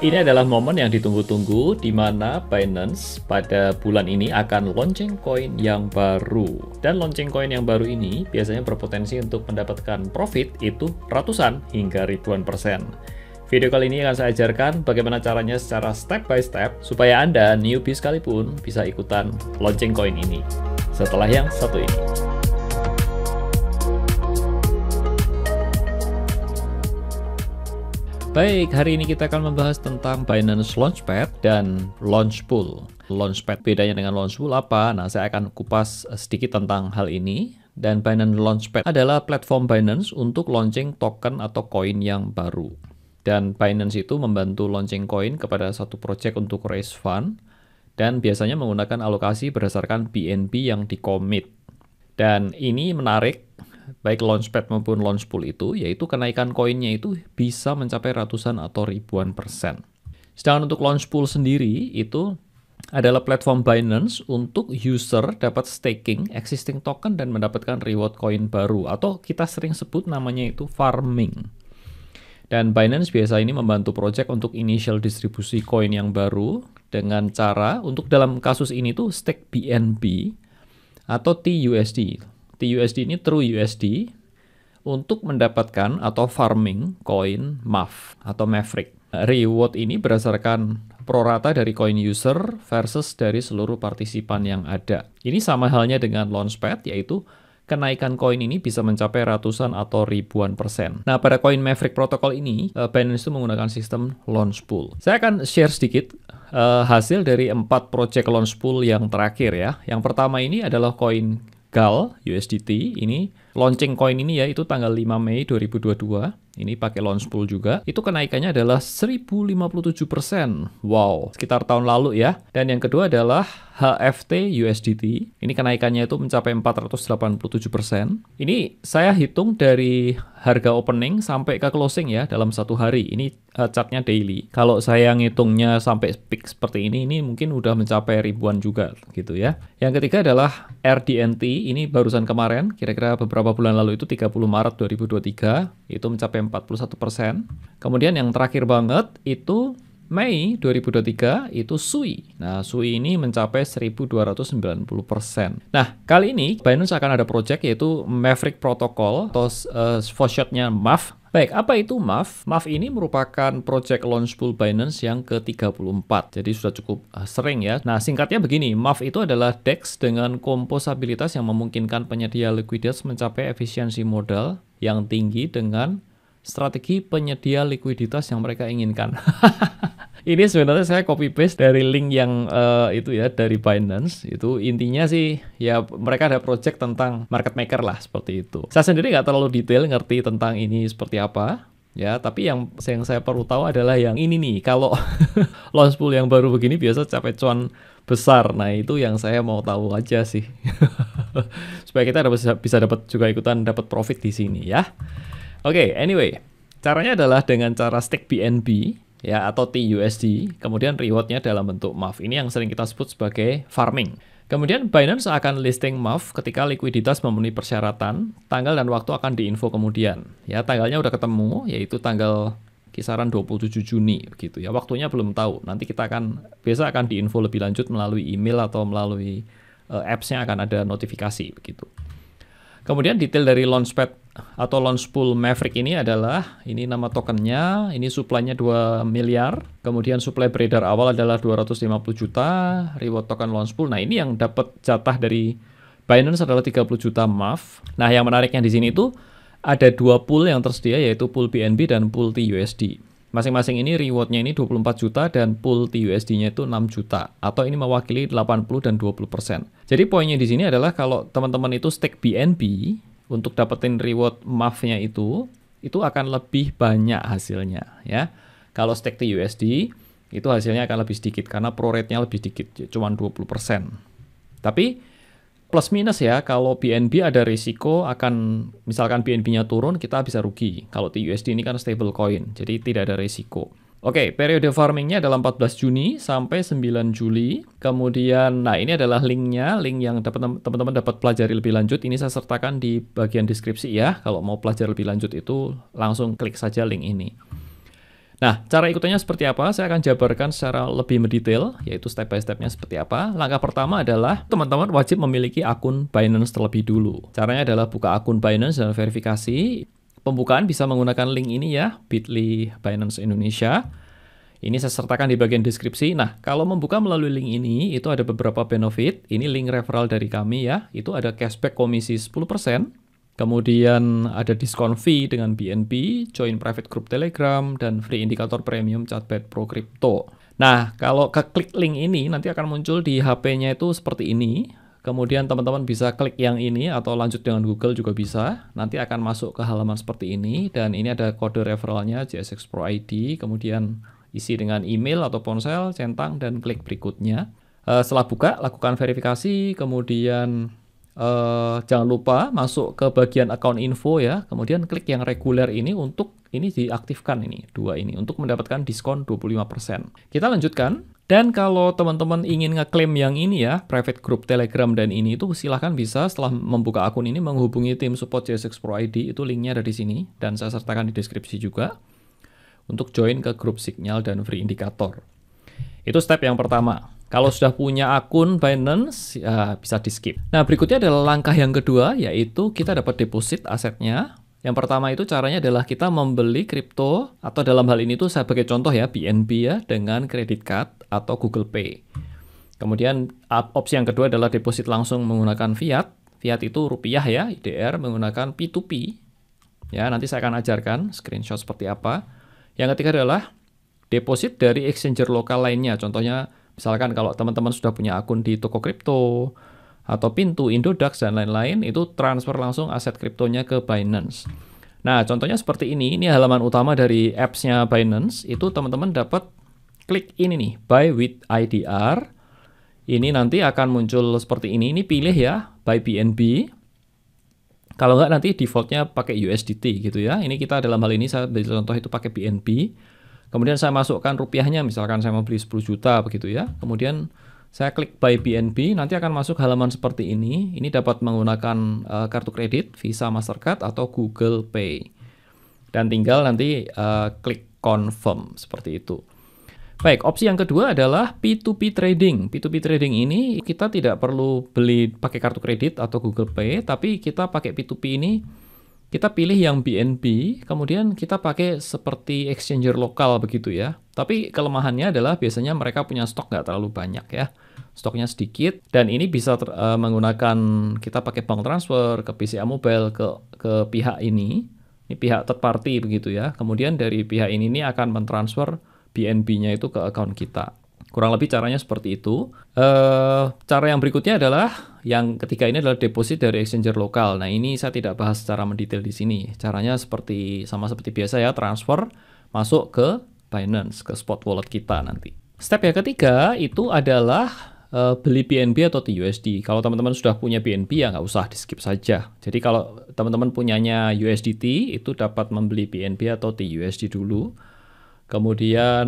Ini adalah momen yang ditunggu-tunggu di mana Binance pada bulan ini akan launching koin yang baru. Dan launching koin yang baru ini biasanya berpotensi untuk mendapatkan profit itu ratusan hingga ribuan persen. Video kali ini akan saya ajarkan bagaimana caranya secara step by step supaya Anda newbie sekalipun bisa ikutan launching koin ini. Setelah yang satu ini. Baik, hari ini kita akan membahas tentang Binance Launchpad dan Launchpool. Launchpad bedanya dengan Launchpool apa? Nah, saya akan kupas sedikit tentang hal ini. Dan Binance Launchpad adalah platform Binance untuk launching token atau koin yang baru. Dan Binance itu membantu launching koin kepada satu project untuk raise fund. Dan biasanya menggunakan alokasi berdasarkan BNB yang dikomit. Dan ini menarik. Baik Launchpad maupun Launchpool itu, yaitu kenaikan koinnya itu bisa mencapai ratusan atau ribuan persen. Sedangkan untuk Launchpool sendiri, itu adalah platform Binance untuk user dapat staking existing token dan mendapatkan reward koin baru, atau kita sering sebut namanya itu farming. Dan Binance biasa ini membantu project untuk initial distribusi koin yang baru dengan cara, untuk dalam kasus ini tuh stake BNB atau TUSD. TUSD ini True USD untuk mendapatkan atau farming koin MAV atau Maverick. Reward ini berdasarkan prorata dari koin user versus dari seluruh partisipan yang ada. Ini sama halnya dengan Launchpad, yaitu kenaikan koin ini bisa mencapai ratusan atau ribuan persen. Nah, pada koin Maverick protokol ini, Binance itu menggunakan sistem Launchpool. Saya akan share sedikit hasil dari 4 project Launchpool yang terakhir ya. Yang pertama ini adalah koin GAL USDT. Ini launching koin ini ya, itu tanggal 5 Mei 2022. Ini pakai Launchpool juga. Itu kenaikannya adalah 1057%. Wow, sekitar tahun lalu ya. Dan yang kedua adalah HFT USDT. Ini kenaikannya itu mencapai 487%. Ini saya hitung dari harga opening sampai ke closing ya dalam satu hari. Ini chartnya daily. Kalau saya ngitungnya sampai peak seperti ini mungkin udah mencapai ribuan juga gitu ya. Yang ketiga adalah RDNT. Ini barusan kemarin, kira-kira beberapa bulan lalu itu 30 Maret 2023. Itu mencapai 41%. Kemudian yang terakhir banget itu Mei 2023 itu SUI. Nah, SUI ini mencapai 1290%. Nah, kali ini Binance akan ada project yaitu Maverick Protocol atau for short-nya MAV. Baik, apa itu MAV? MAV ini merupakan project Launchpool Binance yang ke-34. Jadi sudah cukup sering ya. Nah, singkatnya begini, MAV itu adalah DEX dengan komposabilitas yang memungkinkan penyedia likuiditas mencapai efisiensi modal yang tinggi dengan strategi penyedia likuiditas yang mereka inginkan. Ini sebenarnya saya copy paste dari link yang itu ya, dari Binance. Itu intinya sih ya mereka ada project tentang market maker lah, seperti itu. Saya sendiri nggak terlalu detail ngerti tentang ini seperti apa ya, tapi yang saya perlu tahu adalah yang ini nih. Kalau Launchpool yang baru begini biasa capai cuan besar. Nah, itu yang saya mau tahu aja sih. Supaya kita bisa dapat juga ikutan dapat profit di sini ya. Oke, anyway, caranya adalah dengan cara stake BNB ya atau TUSD, kemudian rewardnya dalam bentuk MAV. Ini yang sering kita sebut sebagai farming. Kemudian Binance akan listing MAV ketika likuiditas memenuhi persyaratan, tanggal dan waktu akan diinfo kemudian. Ya, tanggalnya udah ketemu, yaitu tanggal kisaran 27 Juni gitu ya. Waktunya belum tahu. Nanti kita biasa akan diinfo lebih lanjut melalui email atau melalui apps-nya akan ada notifikasi begitu. Kemudian detail dari Launchpad atau Launchpool Maverick ini adalah, ini nama tokennya, ini supply-nya 2 miliar, kemudian supply beredar awal adalah 250 juta, reward token Launchpool. Nah, ini yang dapat jatah dari Binance adalah 30 juta MAV. Nah, yang menariknya di sini itu ada 2 pool yang tersedia, yaitu pool BNB dan pool TUSD. Masing-masing ini rewardnya ini 24 juta dan pool TUSD-nya itu 6 juta. Atau ini mewakili 80 dan 20%. Jadi poinnya di sini adalah kalau teman-teman itu stake BNB untuk dapetin reward MAV-nya itu akan lebih banyak hasilnya ya. Kalau stake TUSD itu hasilnya akan lebih sedikit karena pro rate-nya lebih sedikit, cuma 20%. Tapi plus minus ya, kalau BNB ada risiko akan, misalkan BNB-nya turun, kita bisa rugi. Kalau TUSD ini kan stable coin, jadi tidak ada risiko. Oke, periode farmingnya adalah 14 Juni sampai 9 Juli. Kemudian, nah ini adalah linknya, link yang teman-teman dapat pelajari lebih lanjut. Ini saya sertakan di bagian deskripsi ya. Kalau mau pelajari lebih lanjut itu langsung klik saja link ini. Nah, cara ikutannya seperti apa? Saya akan jabarkan secara lebih mendetail, yaitu step by step-nya seperti apa. Langkah pertama adalah teman-teman wajib memiliki akun Binance terlebih dulu. Caranya adalah buka akun Binance dan verifikasi. Pembukaan bisa menggunakan link ini ya, bit.ly Binance Indonesia. Ini saya sertakan di bagian deskripsi. Nah, kalau membuka melalui link ini, itu ada beberapa benefit. Ini link referral dari kami ya. Itu ada cashback komisi 10%. Kemudian ada diskon fee dengan BNB, join private group Telegram, dan free indikator premium Chatbot Pro Crypto. Nah, kalau klik link ini, nanti akan muncul di HP-nya itu seperti ini. Kemudian teman-teman bisa klik yang ini, atau lanjut dengan Google juga bisa. Nanti akan masuk ke halaman seperti ini, dan ini ada kode referralnya, JSX Pro ID, kemudian isi dengan email atau ponsel, centang, dan klik berikutnya. Setelah buka, lakukan verifikasi, kemudian jangan lupa masuk ke bagian account info ya, kemudian klik yang reguler ini untuk ini diaktifkan ini, dua ini, untuk mendapatkan diskon 25%. Kita lanjutkan, dan kalau teman-teman ingin ngeklaim yang ini ya, private group Telegram dan ini itu silahkan bisa setelah membuka akun ini menghubungi tim support JSX Pro ID, itu linknya ada di sini, dan saya sertakan di deskripsi juga, untuk join ke grup Signal dan free indikator. Itu step yang pertama. Kalau sudah punya akun Binance, ya bisa di-skip. Nah, berikutnya adalah langkah yang kedua, yaitu kita dapat deposit asetnya. Yang pertama itu caranya adalah kita membeli kripto, atau dalam hal ini tuh saya sebagai contoh ya, BNB ya, dengan credit card atau Google Pay. Kemudian opsi yang kedua adalah deposit langsung menggunakan fiat. Fiat itu rupiah ya, IDR menggunakan P2P. Ya, nanti saya akan ajarkan screenshot seperti apa. Yang ketiga adalah deposit dari exchanger lokal lainnya. Contohnya, misalkan kalau teman-teman sudah punya akun di toko kripto, atau Pintu, Indodax, dan lain-lain, itu transfer langsung aset kriptonya ke Binance. Nah, contohnya seperti ini halaman utama dari apps-nya Binance, itu teman-teman dapat klik ini nih, Buy with IDR. Ini nanti akan muncul seperti ini pilih ya, Buy BNB. Kalau nggak nanti defaultnya pakai USDT gitu ya. Ini kita dalam hal ini saya beri contoh itu pakai BNB. Kemudian saya masukkan rupiahnya, misalkan saya mau beli 10 juta begitu ya. Kemudian saya klik Buy BNB, nanti akan masuk halaman seperti ini. Ini dapat menggunakan kartu kredit, Visa, Mastercard, atau Google Pay. Dan tinggal nanti klik Confirm, seperti itu. Baik, opsi yang kedua adalah P2P trading. P2P trading ini kita tidak perlu beli pakai kartu kredit atau Google Pay, tapi kita pakai P2P ini, kita pilih yang BNB, kemudian kita pakai seperti exchanger lokal begitu ya. Tapi kelemahannya adalah biasanya mereka punya stok nggak terlalu banyak ya. Stoknya sedikit, dan ini bisa menggunakan, kita pakai bank transfer ke BCA Mobile, ke pihak ini pihak third party begitu ya. Kemudian dari pihak ini akan mentransfer BNB-nya itu ke account kita. Kurang lebih caranya seperti itu. Cara yang berikutnya adalah, yang ketiga ini adalah deposit dari exchanger lokal. Nah, ini saya tidak bahas secara mendetail di sini. Caranya sama seperti biasa ya, transfer masuk ke Binance, ke spot wallet kita nanti. Step yang ketiga itu adalah beli BNB atau TUSD. Kalau teman-teman sudah punya BNB ya nggak usah di skip saja. Jadi kalau teman-teman punyanya USDT, itu dapat membeli BNB atau TUSD dulu. Kemudian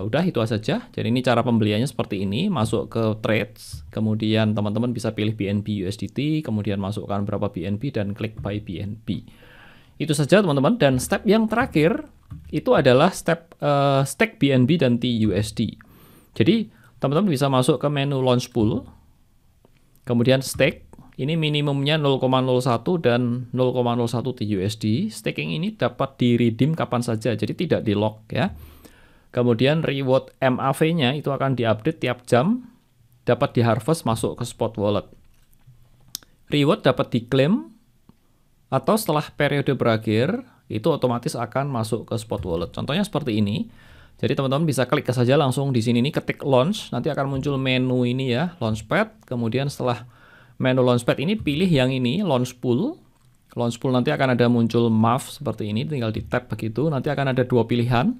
udah itu saja. Jadi ini cara pembeliannya seperti ini, masuk ke trades, kemudian teman-teman bisa pilih BNB USDT, kemudian masukkan berapa BNB dan klik buy BNB. Itu saja teman-teman. Dan step yang terakhir itu adalah step stake BNB dan TUSD. Jadi teman-teman bisa masuk ke menu launch pool, kemudian stake. Ini minimumnya 0,01 dan 0,01 TUSD. Staking ini dapat di-redeem kapan saja, jadi tidak di-lock ya. Kemudian reward MAV-nya itu akan diupdate tiap jam, dapat di-harvest masuk ke spot wallet. Reward dapat diklaim, atau setelah periode berakhir, itu otomatis akan masuk ke spot wallet. Contohnya seperti ini. Jadi teman-teman bisa klik saja langsung di sini ketik launch, nanti akan muncul menu ini ya, launchpad. Kemudian setelah menu launchpad ini pilih yang ini, launch pool. Launch pool nanti akan ada muncul MAV seperti ini, tinggal di tap begitu. Nanti akan ada dua pilihan.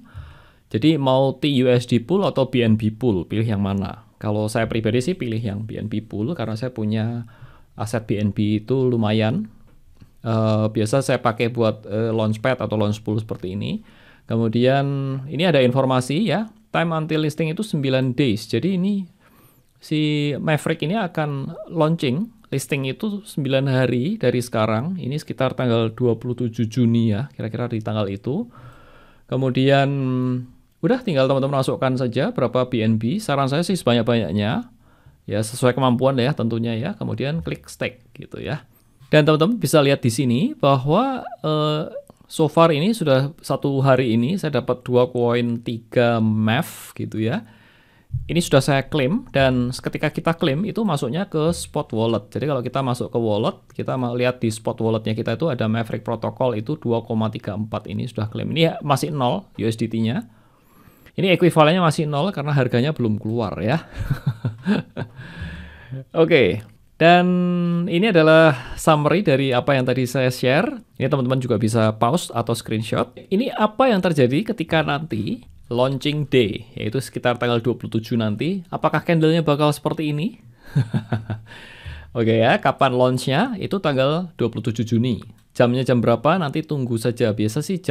Jadi mau TUSD pool atau BNB pool, pilih yang mana. Kalau saya pribadi sih pilih yang BNB pool karena saya punya aset BNB itu lumayan. Biasa saya pakai buat launchpad atau launch pool seperti ini. Kemudian ini ada informasi ya, time until listing itu 9 days. Jadi ini si Maverick ini akan launching, listing itu 9 hari dari sekarang. Ini sekitar tanggal 27 Juni ya, kira-kira di tanggal itu. Kemudian udah tinggal teman-teman masukkan saja berapa BNB. Saran saya sih sebanyak-banyaknya. Ya sesuai kemampuan ya tentunya ya. Kemudian klik stake gitu ya. Dan teman-teman bisa lihat di sini bahwa so far ini sudah satu hari ini saya dapat 2,3 MEV gitu ya. Ini sudah saya klaim, dan ketika kita klaim itu masuknya ke spot wallet. Jadi kalau kita masuk ke wallet, kita mau lihat di spot walletnya kita itu ada Maverick Protocol itu 2,34 ini sudah klaim. Ini masih 0 USDT-nya. Ini ekuivalennya masih 0 karena harganya belum keluar ya. Oke. Dan ini adalah summary dari apa yang tadi saya share. Ini teman-teman juga bisa pause atau screenshot. Ini apa yang terjadi ketika nanti launching day, yaitu sekitar tanggal 27 nanti. Apakah candlenya bakal seperti ini? Oke ya, kapan launchnya? Itu tanggal 27 Juni. Jamnya jam berapa? Nanti tunggu saja. Biasa sih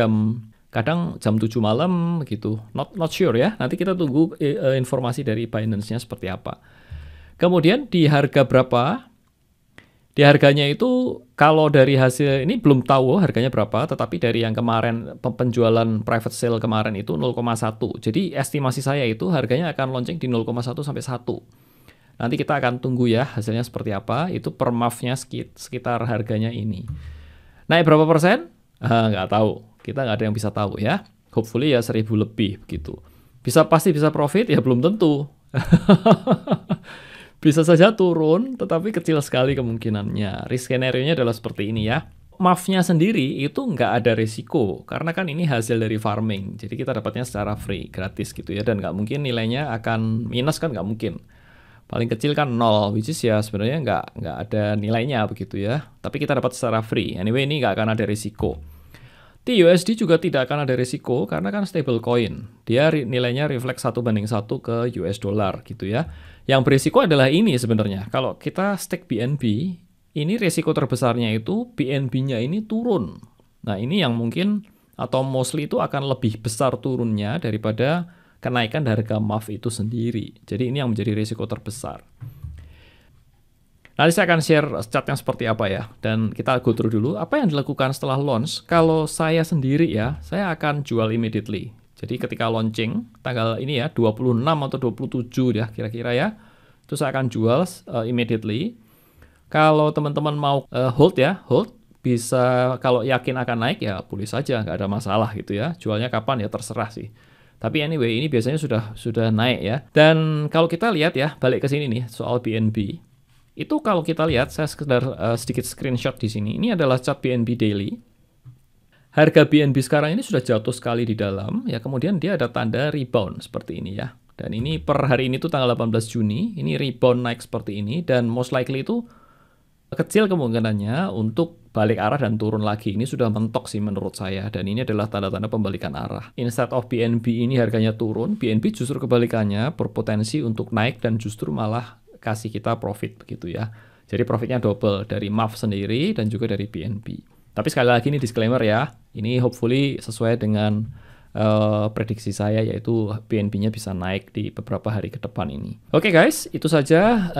kadang jam 7 malam gitu. Not sure ya. Nanti kita tunggu informasi dari Binance-nya seperti apa. Kemudian di harga berapa? Di harganya itu kalau dari hasil ini belum tahu harganya berapa, tetapi dari yang kemarin penjualan private sale kemarin itu 0,1. Jadi estimasi saya itu harganya akan launching di 0,1 sampai 1. Nanti kita akan tunggu ya hasilnya seperti apa. Itu per MAV-nya sekitar harganya ini. Naik berapa persen? Nggak tahu. Kita nggak ada yang bisa tahu ya. Hopefully ya 1.000 lebih begitu. Pasti bisa profit? Ya belum tentu. Bisa saja turun, tetapi kecil sekali kemungkinannya. Risk scenario-nya adalah seperti ini ya. MAV-nya sendiri itu nggak ada risiko, karena kan ini hasil dari farming. Jadi kita dapatnya secara free, gratis gitu ya. Dan nggak mungkin nilainya akan minus kan, nggak mungkin. Paling kecil kan 0, which is ya sebenarnya nggak ada nilainya begitu ya. Tapi kita dapat secara free. Anyway, ini nggak akan ada risiko. TUSD juga tidak akan ada risiko, karena kan stable coin. Dia nilainya refleks 1:1 ke US dollar gitu ya. Yang berisiko adalah ini sebenarnya. Kalau kita stake BNB, ini risiko terbesarnya itu BNB-nya ini turun. Nah ini yang mungkin atau mostly itu akan lebih besar turunnya daripada kenaikan harga MAV itu sendiri. Jadi ini yang menjadi risiko terbesar. Nanti saya akan share chartnya seperti apa ya. Dan kita go through dulu apa yang dilakukan setelah launch. Kalau saya sendiri ya, saya akan jual immediately. Jadi ketika launching, tanggal ini ya, 26 atau 27 ya kira-kira ya, itu saya akan jual immediately. Kalau teman-teman mau hold ya, hold, bisa kalau yakin akan naik ya boleh saja, nggak ada masalah gitu ya. Jualnya kapan ya terserah sih. Tapi anyway, ini biasanya sudah naik ya. Dan kalau kita lihat ya, balik ke sini nih, soal BNB. Itu kalau kita lihat, saya sekedar sedikit screenshot di sini. Ini adalah chart BNB daily. Harga BNB sekarang ini sudah jatuh sekali di dalam, ya kemudian dia ada tanda rebound seperti ini ya. Dan ini per hari ini tuh tanggal 18 Juni, ini rebound naik seperti ini, dan most likely itu kecil kemungkinannya untuk balik arah dan turun lagi. Ini sudah mentok sih menurut saya, dan ini adalah tanda-tanda pembalikan arah. Instead of BNB ini harganya turun, BNB justru kebalikannya berpotensi untuk naik dan justru malah kasih kita profit begitu ya. Jadi profitnya double dari MAV sendiri dan juga dari BNB. Tapi sekali lagi ini disclaimer ya, ini hopefully sesuai dengan prediksi saya, yaitu BNB-nya bisa naik di beberapa hari ke depan ini. Oke guys, itu saja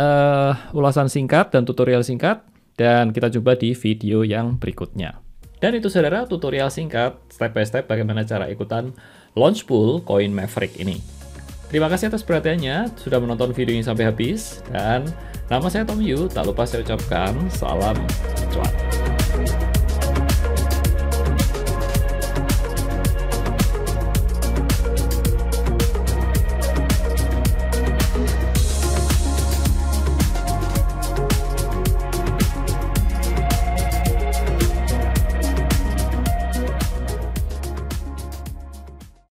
ulasan singkat dan tutorial singkat, dan kita coba di video yang berikutnya. Dan itu saudara, tutorial singkat step by step bagaimana cara ikutan launch pool koin Maverick ini. Terima kasih atas perhatiannya, sudah menonton video ini sampai habis, dan nama saya Tom Yu, tak lupa saya ucapkan salam cuan.